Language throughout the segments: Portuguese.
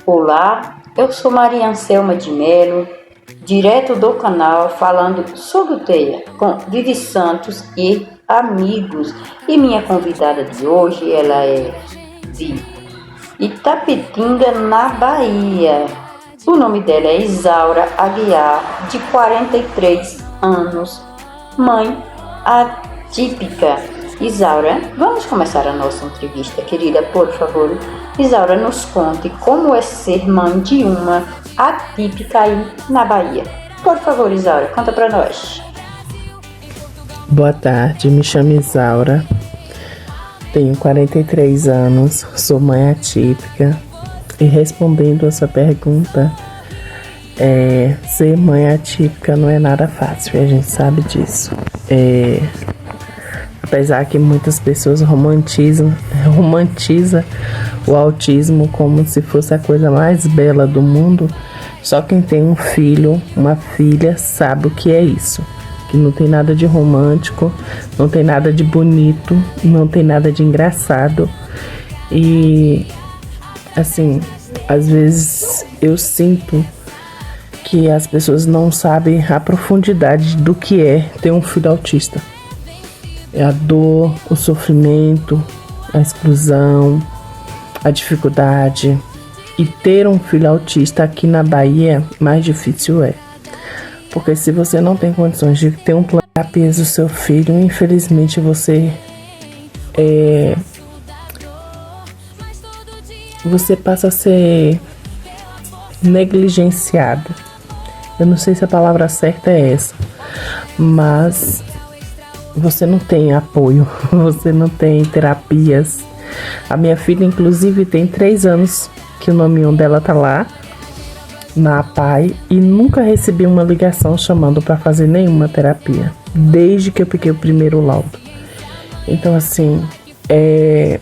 Olá, eu sou Maria Anselma de Melo, direto do canal falando sobre o TEIA com Vivi Santos e amigos. E minha convidada de hoje, ela é de Itapetinga, na Bahia. O nome dela é Isaura Aguiar, de 43 anos, mãe atípica. Isaura, vamos começar a nossa entrevista, querida, por favor. Isaura, nos conte como é ser mãe de uma atípica aí na Bahia. Por favor, Isaura, conta pra nós. Boa tarde, me chamo Isaura, tenho 43 anos, sou mãe atípica. E respondendo a sua pergunta, ser mãe atípica não é nada fácil, a gente sabe disso. Apesar que muitas pessoas romantizam o autismo como se fosse a coisa mais bela do mundo, só quem tem um filho, uma filha, sabe o que é isso. Que não tem nada de romântico, não tem nada de bonito, não tem nada de engraçado. E, assim, às vezes eu sinto que as pessoas não sabem a profundidade do que é ter um filho autista. É a dor, o sofrimento, a exclusão, a dificuldade. E ter um filho autista aqui na Bahia, mais difícil é. Porque se você não tem condições de ter um plano de terapias do seu filho, infelizmente você passa a ser negligenciado. Eu não sei se a palavra certa é essa, mas você não tem apoio, você não tem terapias. A minha filha, inclusive, tem 3 anos que o nominho dela tá lá na APAE e nunca recebi uma ligação chamando para fazer nenhuma terapia, desde que eu peguei o primeiro laudo. Então, assim,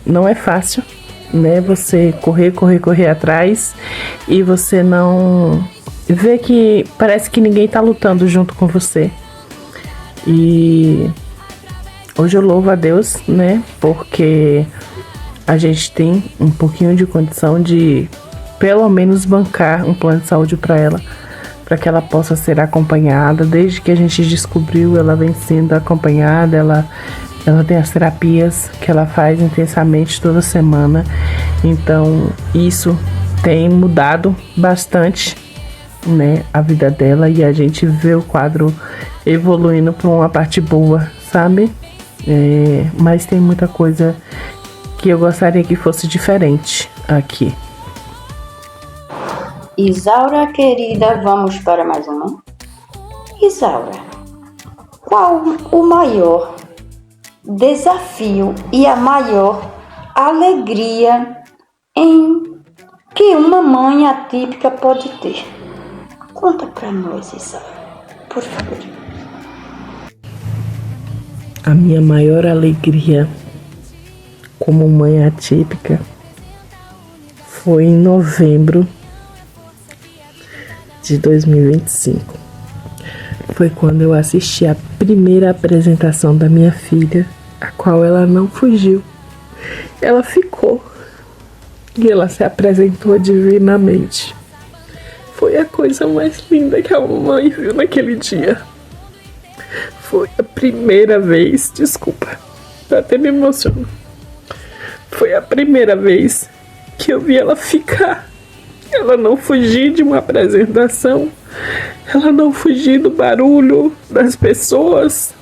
não é fácil, né? Você correr atrás e você não vê que parece que ninguém tá lutando junto com você. E hoje eu louvo a Deus, né? Porque a gente tem um pouquinho de condição de pelo menos bancar um plano de saúde para ela, para que ela possa ser acompanhada. Desde que a gente descobriu, ela vem sendo acompanhada, ela tem as terapias que ela faz intensamente toda semana. Então, isso tem mudado bastante, né, a vida dela, e a gente vê o quadro evoluindo para uma parte boa, sabe? Mas tem muita coisa que eu gostaria que fosse diferente aqui. Isaura, querida, vamos para mais uma. Isaura, qual o maior desafio e a maior alegria em que uma mãe atípica pode ter? Conta para nós, Isaura, por favor. A minha maior alegria como mãe atípica foi em novembro de 2025. Foi quando eu assisti a primeira apresentação da minha filha, a qual ela não fugiu. Ela ficou e ela se apresentou divinamente. Foi a coisa mais linda que a mamãe viu naquele dia. Foi a primeira vez, desculpa, eu até me emociono. Foi a primeira vez que eu vi ela ficar. Ela não fugir de uma apresentação, ela não fugir do barulho das pessoas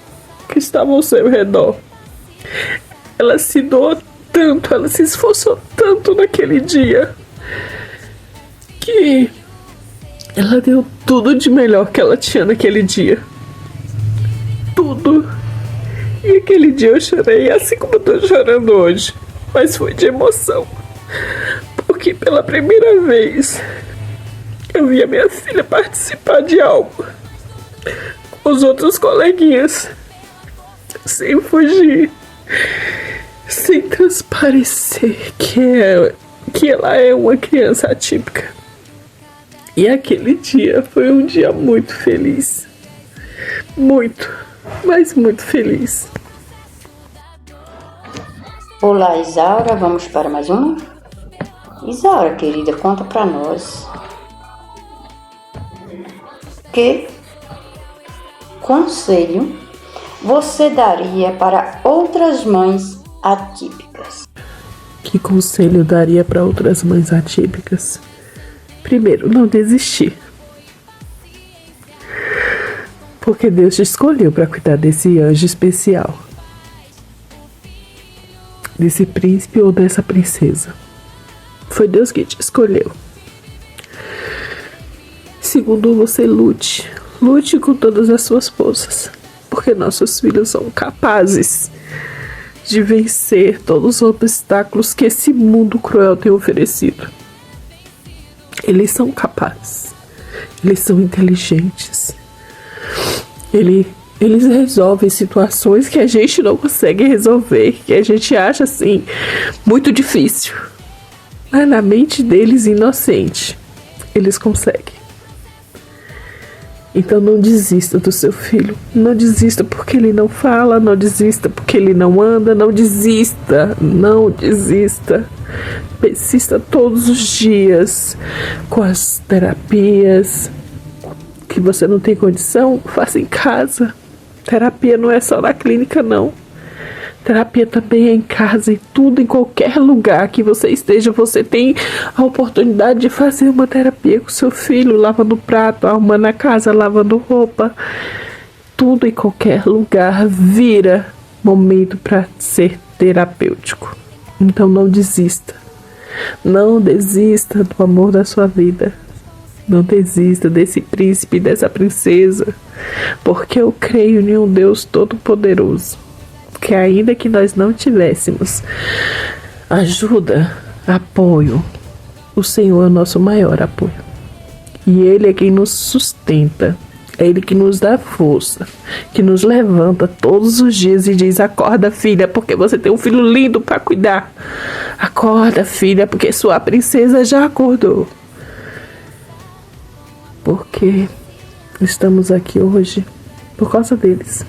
que estavam ao seu redor. Ela se doou tanto, ela se esforçou tanto naquele dia, que ela deu tudo de melhor que ela tinha naquele dia. Tudo. E aquele dia eu chorei, assim como eu tô chorando hoje, mas foi de emoção. Porque pela primeira vez eu vi a minha filha participar de algo com os outros coleguinhas, sem fugir, sem transparecer que ela é uma criança atípica. E aquele dia foi um dia muito feliz. Muito, mas muito feliz. Olá, Isaura, vamos para mais uma? Isaura, querida, conta pra nós. Que conselho você daria para outras mães atípicas? Que conselho eu daria para outras mães atípicas? Primeiro, não desistir. Porque Deus te escolheu para cuidar desse anjo especial. Desse príncipe ou dessa princesa. Foi Deus que te escolheu. Segundo, você lute. Lute com todas as suas forças. Porque nossos filhos são capazes de vencer todos os obstáculos que esse mundo cruel tem oferecido. Eles são capazes. Eles são inteligentes. Eles resolvem situações que a gente não consegue resolver, que a gente acha assim muito difícil. Mas na mente deles, inocente, eles conseguem. Então não desista do seu filho. Não desista porque ele não fala, não desista porque ele não anda, não desista, não desista. Persista todos os dias com as terapias. Que você não tem condição, faça em casa. Terapia não é só na clínica, não. Terapia também é em casa, em tudo, em qualquer lugar que você esteja, você tem a oportunidade de fazer uma terapia com seu filho, lavando prato, arrumando a casa, lavando roupa. Tudo em qualquer lugar vira momento para ser terapêutico. Então não desista. Não desista do amor da sua vida. Não desista desse príncipe, dessa princesa, porque eu creio em um Deus todo-poderoso, que ainda que nós não tivéssemos ajuda, apoio, o Senhor é o nosso maior apoio. E Ele é quem nos sustenta, é Ele que nos dá força, que nos levanta todos os dias e diz: acorda, filha, porque você tem um filho lindo para cuidar. Acorda, filha, porque sua princesa já acordou. Porque estamos aqui hoje por causa deles.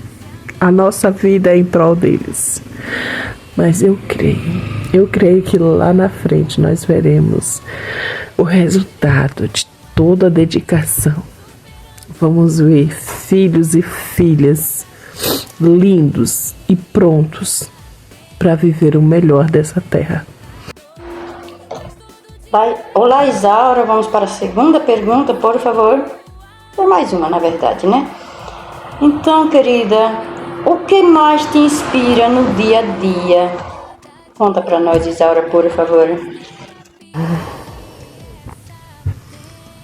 A nossa vida é em prol deles. Mas eu creio que lá na frente nós veremos o resultado de toda a dedicação. Vamos ver filhos e filhas lindos e prontos para viver o melhor dessa terra. Olá, Isaura, vamos para a segunda pergunta, por favor. Ou mais uma, na verdade, né? Então, querida, o que mais te inspira no dia a dia? Conta para nós, Isaura, por favor.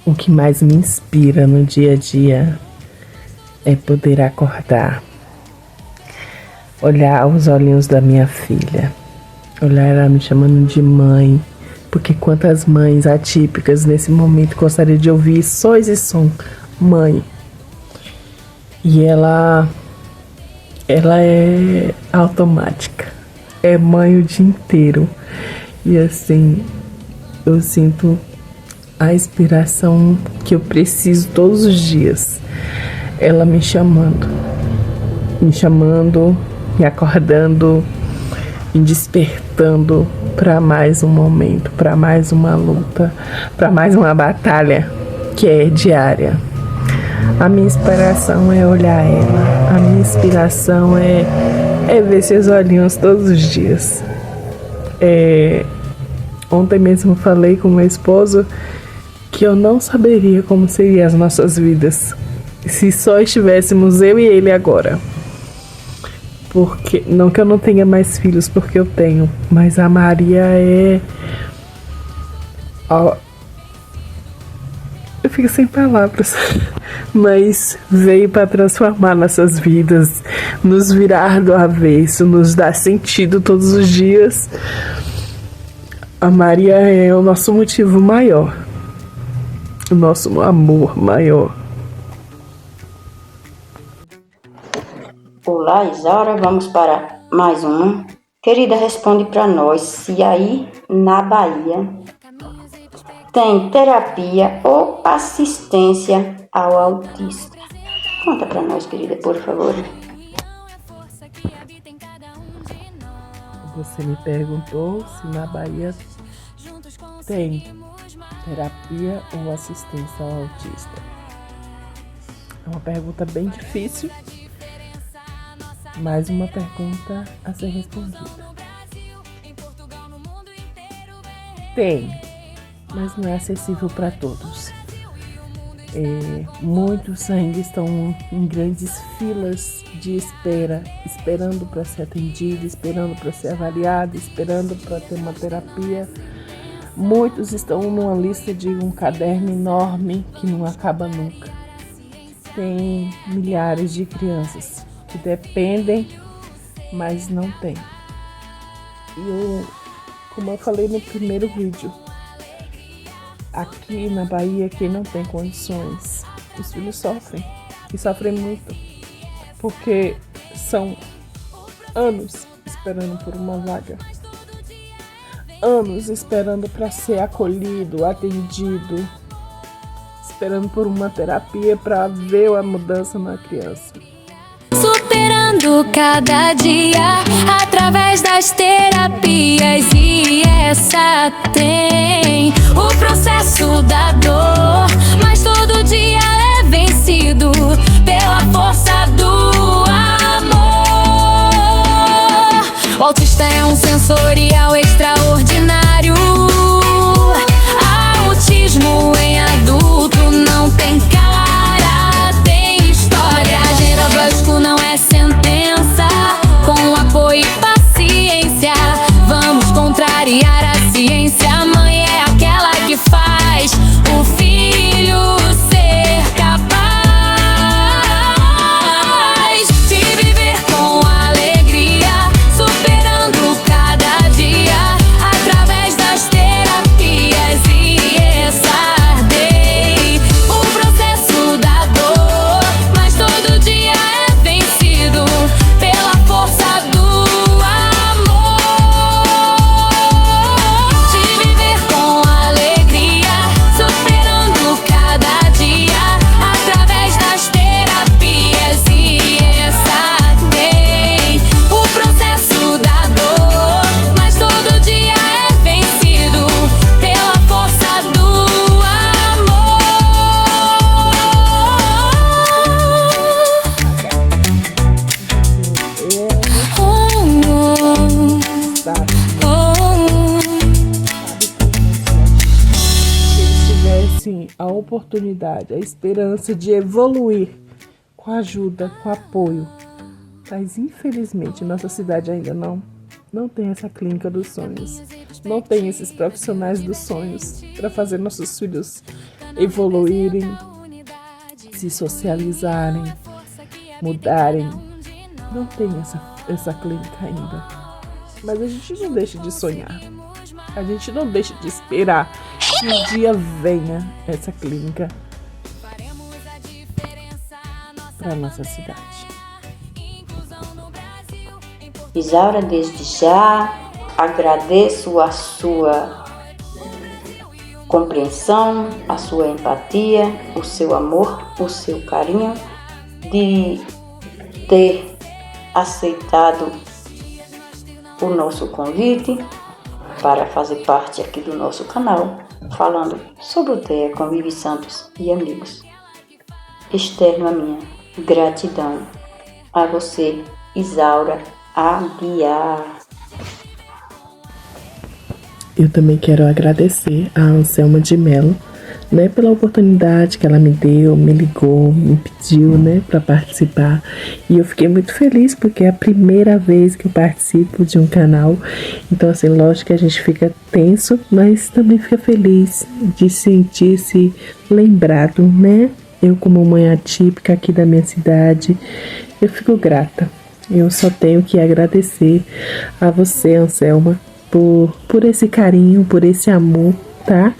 O que mais me inspira no dia a dia é poder acordar, olhar os olhinhos da minha filha, olhar ela me chamando de mãe. Porque quantas mães atípicas nesse momento gostariam de ouvir só esse som, mãe. E ela é automática, é mãe o dia inteiro. E assim, eu sinto a inspiração que eu preciso todos os dias. Ela me chamando, me acordando, me despertando para mais um momento, para mais uma luta, para mais uma batalha que é diária. A minha inspiração é olhar ela, a minha inspiração é ver seus olhinhos todos os dias. Ontem mesmo falei com meu esposo que eu não saberia como seriam as nossas vidas se só estivéssemos eu e ele agora. Porque, não que eu não tenha mais filhos, porque eu tenho, mas a Maria eu fico sem palavras, mas veio para transformar nossas vidas, nos virar do avesso, nos dar sentido todos os dias. A Maria é o nosso motivo maior, o nosso amor maior. Olá, Isaura, vamos para mais uma. Querida, responde para nós se aí na Bahia tem terapia ou assistência ao autista. Conta para nós, querida, por favor. Você me perguntou se na Bahia tem terapia ou assistência ao autista? É uma pergunta bem difícil, mas uma pergunta a ser respondida. Tem, mas não é acessível para todos. Muitos ainda estão em grandes filas de espera, esperando para ser atendido, esperando para ser avaliado, esperando para ter uma terapia. Muitos estão numa lista de um caderno enorme que não acaba nunca. Tem milhares de crianças que dependem, mas não tem. Como eu falei no primeiro vídeo, aqui na Bahia, quem não tem condições, os filhos sofrem, e sofrem muito, porque são anos esperando por uma vaga, anos esperando para ser acolhido, atendido, esperando por uma terapia para ver a mudança na criança. Superando cada dia através das terapias, e essa tem o processo da dor, mas todo dia é vencido pela força do amor. O autista é um sensorial extraordinário. Autismo em adulto não tem cara, tem história. Agenda básico não é sentença, com apoio e paciência vamos contrariar a ciência. A mãe é aquela que faz o filho ser capaz de viver com alegria, superando cada dia através das terapias, e essa ardei o processo da dor, mas todo dia é vencido pela força do amor. De viver com alegria, superando cada dia através das terapias, e essa ardei o processo da dor, mas todo dia é vencido pela força do amor. Se eles tivessem a oportunidade, a esperança de evoluir com ajuda, com apoio, mas infelizmente nossa cidade ainda não tem essa clínica dos sonhos, não tem esses profissionais dos sonhos para fazer nossos filhos evoluírem, se socializarem, mudarem. Não tem essa clínica ainda. Mas a gente não deixa de sonhar. A gente não deixa de esperar que um dia venha essa clínica para nossa cidade. Isaura, desde já agradeço a sua compreensão, a sua empatia, o seu amor, o seu carinho, de ter aceitado o nosso convite para fazer parte aqui do nosso canal, falando sobre o TEA com Vivi Santos e amigos. Externo a minha gratidão a você, Isaura Aguiar. Eu também quero agradecer a Anselma de Mello, pela oportunidade que ela me deu, me ligou, me pediu, para participar. E eu fiquei muito feliz porque é a primeira vez que eu participo de um canal. Então, assim, lógico que a gente fica tenso, mas também fica feliz de sentir-se lembrado, Eu, como mãe atípica aqui da minha cidade, eu fico grata. Eu só tenho que agradecer a você, Anselma, por esse carinho, por esse amor, tá?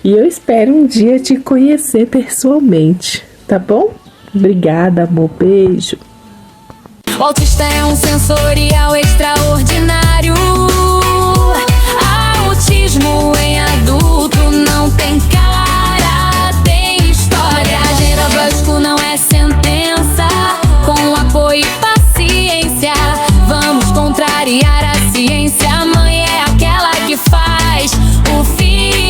E eu espero um dia te conhecer pessoalmente, tá bom? Obrigada, amor. Beijo. O autista é um sensorial extraordinário. Autismo em adulto não tem cara, tem história. Agenda básico não é sentença, com apoio e paciência vamos contrariar a ciência. A mãe é aquela que faz o filho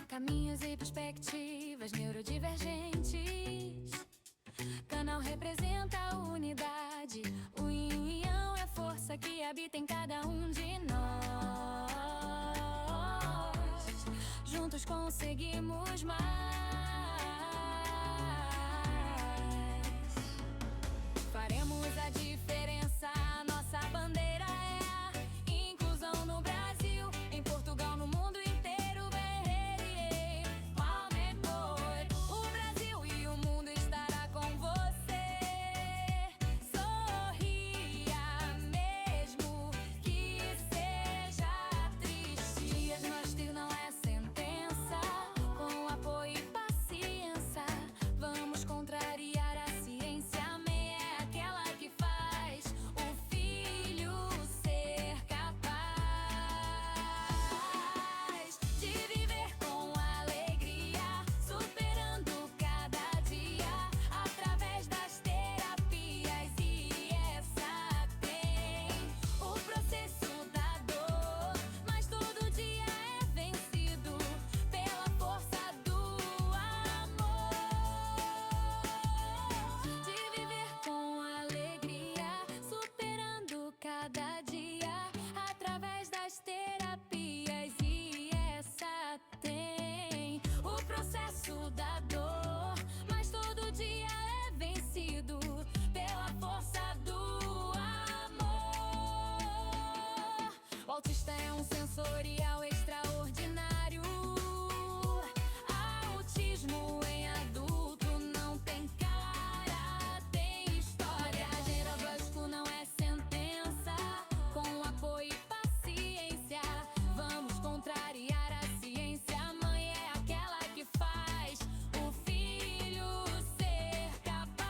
Caminhos e perspectivas neurodivergentes. Canal representa a unidade. O yin e yang é força que habita em cada um de nós. Juntos conseguimos mais. Faremos a diferença. A nossa bandeira é a inclusão no Brasil, em Portugal, no mundo inteiro. O Brasil e o mundo estará com você. Sorria mesmo que seja triste. Diagnóstico não é sentença. Com apoio e paciência, vamos contrariar a ciência. A mãe é aquela que faz o filho ser capaz de viver com alegria, superando cada dia através das terapias. E essa tem o processo da dor, mas todo dia é vencido pela força do amor. De viver com alegria, superando cada dia através das terapias. E essa tem o processo da dor, mas todo dia é vencido pela força do amor. O autista é um sensorial extraordinário. Autismo em adulto não tem cara, tem história. Diagnóstico não é sentença. Com apoio e paciência, vamos contrariar a ciência. A mãe é aquela que faz o filho ser capaz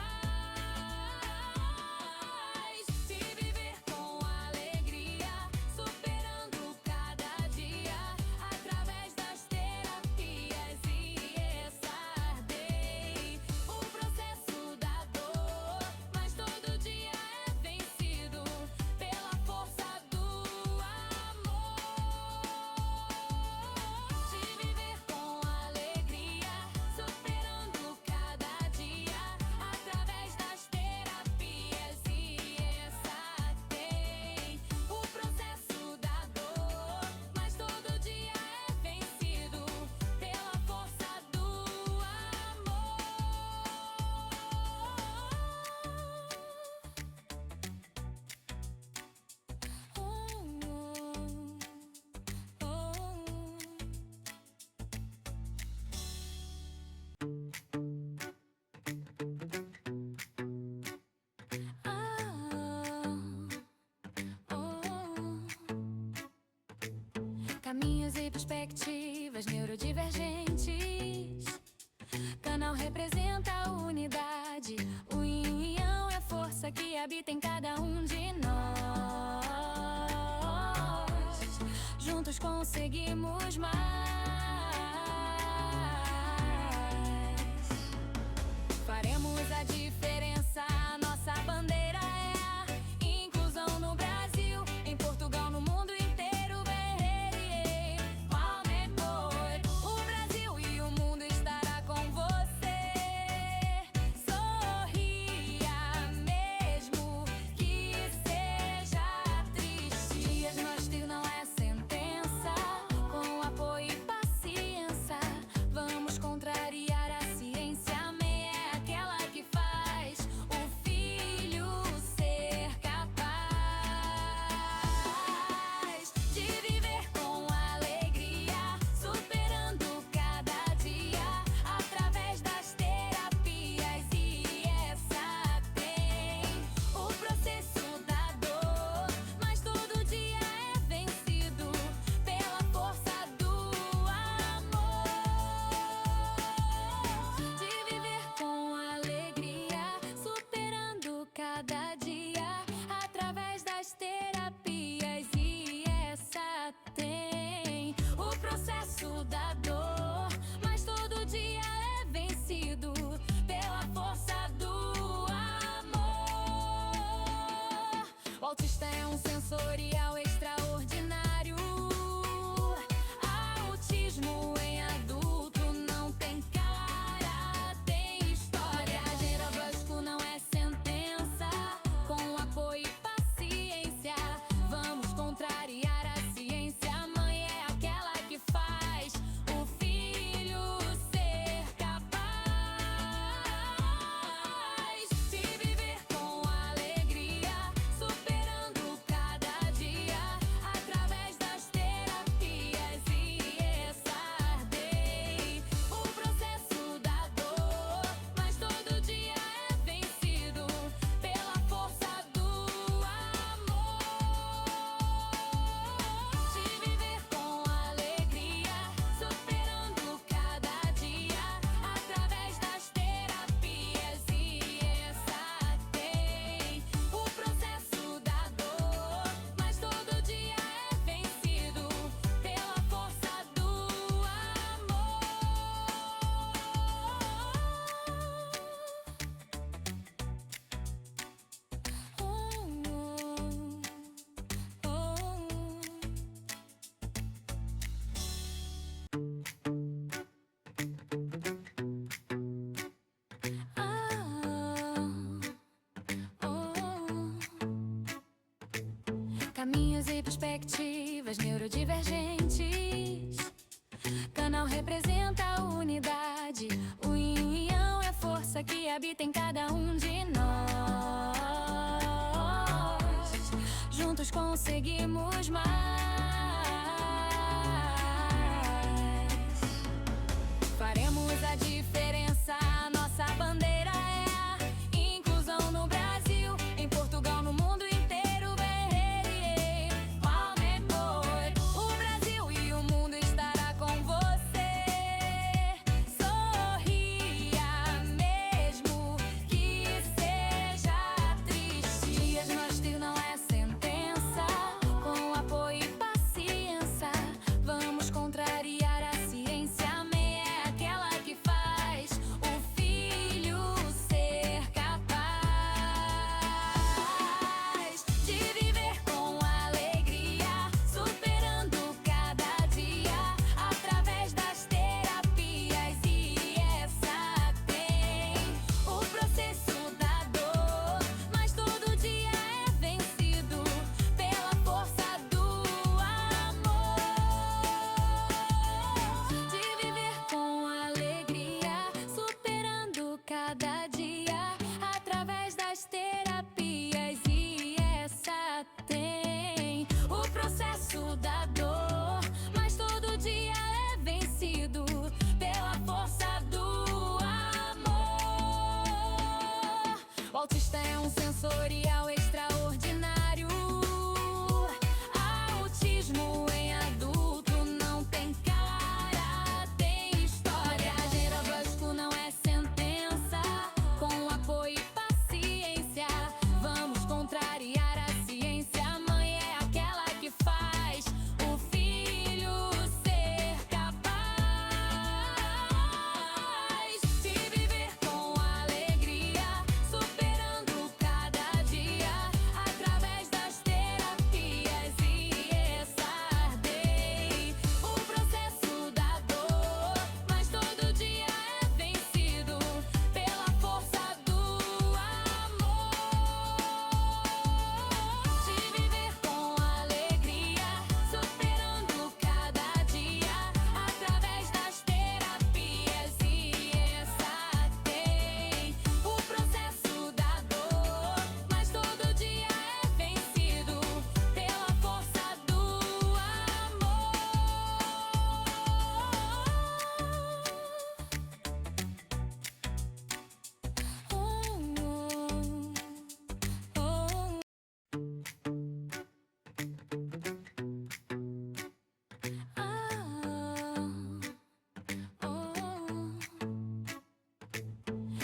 de viver com alegria, superando cada dia através das terapias. E essa tem o processo da dor, mas todo dia é vencido pela força do amor. De viver com alegria, superando cada dia através das terapias. E essa tem o processo da dor, mas todo dia é vencido pela força do amor. Caminhos e perspectivas neurodivergentes. Canal representa a unidade. O yin e yang é força que habita em cada um de nós. Juntos conseguimos mais. Faremos a diferença. A nossa bandeira é a inclusão no Brasil, em Portugal, no mundo inteiro. O Brasil e o mundo estará com você. Sorria mesmo que seja triste. Diagnóstico não é sentença. Com apoio e Caminhos e perspectivas neurodivergentes. Canal representa a unidade. O yin e yang é a força que habita em cada um de nós. Juntos conseguimos mais. Faremos a diferença. A nossa bandeira é a inclusão no Brasil, em Portugal, no mundo inteiro. O Brasil e o mundo estará com você. Sorria mesmo que seja triste. Diagnóstico não é sentença. Com apoio e paciência, vamos contrariar a ciência. A mãe é aquela que faz o filho ser capaz de viver com alegria, superando cada dia através das terapias. E essa tem o processo da dor, mas todo dia é vencido pela força do amor. De viver com alegria, superando cada dia através das terapias. E essa tem o processo da dor, mas todo dia é vencido pela força do amor. O autista é um sensorial extraordinário. Autismo em adulto não tem cara, tem história. Diagnóstico não é sentença. Com apoio e paciência, vamos contrariar a ciência. A mãe é aquela que faz o filho ser capaz de viver com alegria, superando cada dia através das terapias. E essa tem o processo da dor, mas todo dia é vencido pela força do amor. De viver com alegria, superando cada dia através das terapias. E essa tem o processo da dor, mas todo dia é vencido pela força do amor.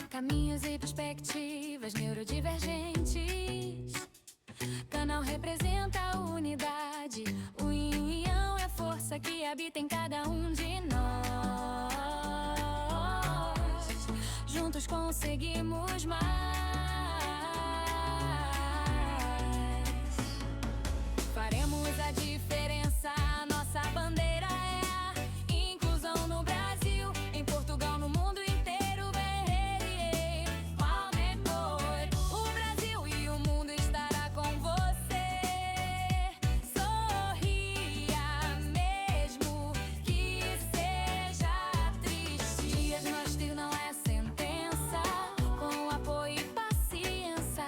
Caminhos e perspectivas neurodivergentes. Canal representa a unidade. O yin e yang é a força que habita em cada um de nós. Juntos conseguimos mais. Faremos a diferença. A nossa bandeira é a inclusão no Brasil, em Portugal, no mundo inteiro. O Brasil e o mundo estará com você. Sorria mesmo que seja triste. Diagnóstico não é sentença. Com apoio e paciência,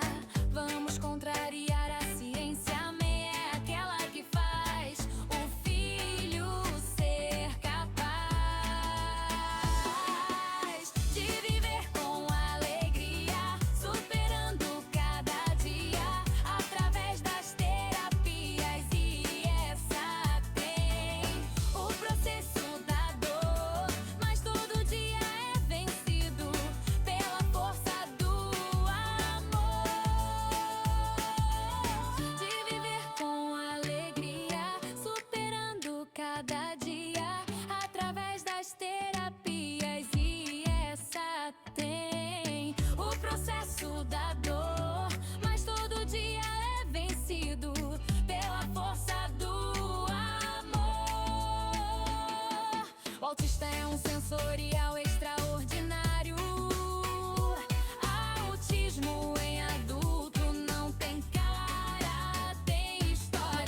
vamos contrariar a ciência. A mãe é aquela que faz o filho ser capaz de viver com alegria, superando cada dia através das terapias. E essa tem o processo da dor, mas todo dia é vencido pela força do amor. De viver com alegria, superando cada dia através das terapias. E essa tem o processo da dor, mas todo dia é vencido pela força do amor. O autista é um sensorial extraordinário. Autismo em adulto não tem cara, tem história.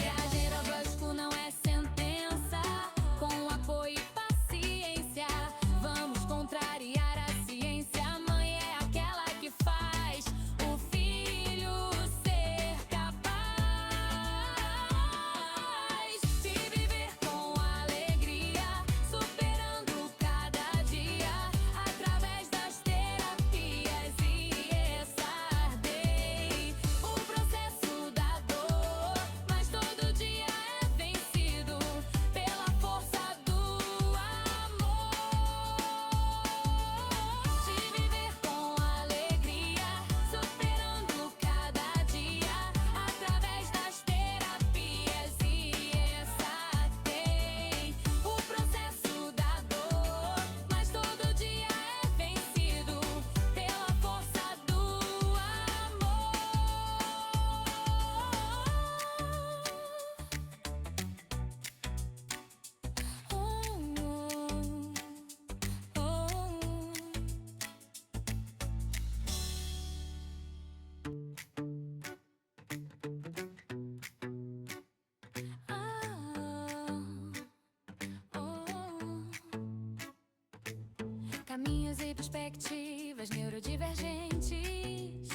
caminhos e perspectivas neurodivergentes.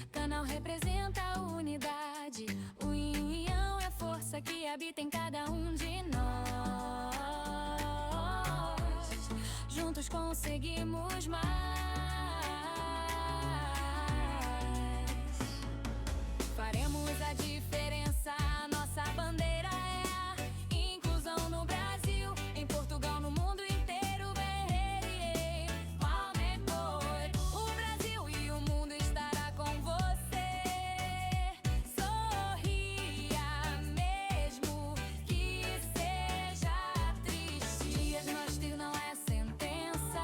Canal representa a unidade. O yin e yang é a força que habita em cada um de nós. Juntos conseguimos mais. Faremos a diferença. A nossa bandeira é a inclusão no Brasil, em Portugal, no mundo inteiro. Berrei, palme foi. O Brasil e o mundo estará com você. Sorria mesmo que seja triste. Diagnóstico não é sentença.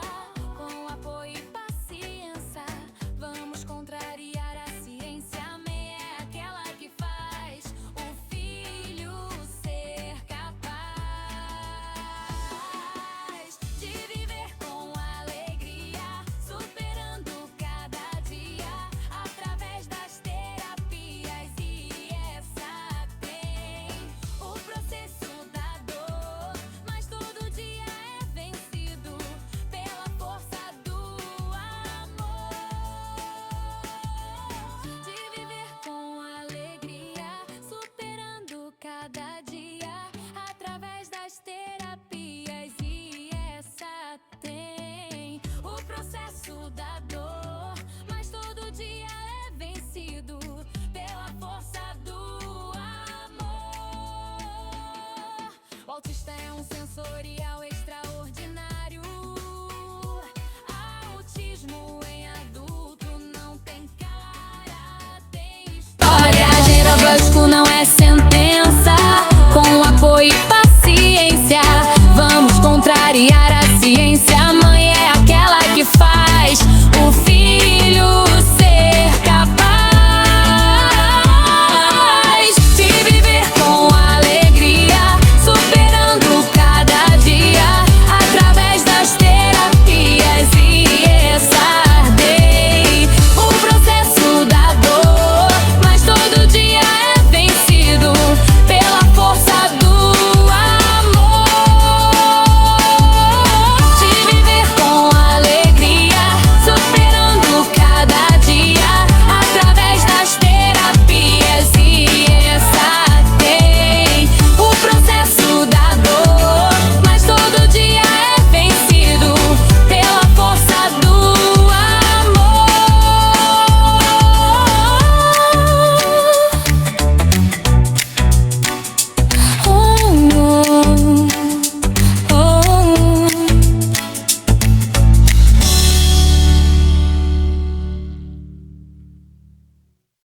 Com apoio e paciência, vamos contrariar a ciência. A MEI é aquela que faz o filho ser capaz de viver com alegria, superando cada dia através das terapias. E essa tem o processo da dor, mas todo dia é vencido pela força do amor. De viver com alegria, superando cada dia através das terapias. E essa tem o processo da dor, mas todo dia é vencido pela força do amor. O autista é um sensorial extraordinário. Autismo em adulto não tem cara, tem história. Agenda básico não é sentença. Com apoio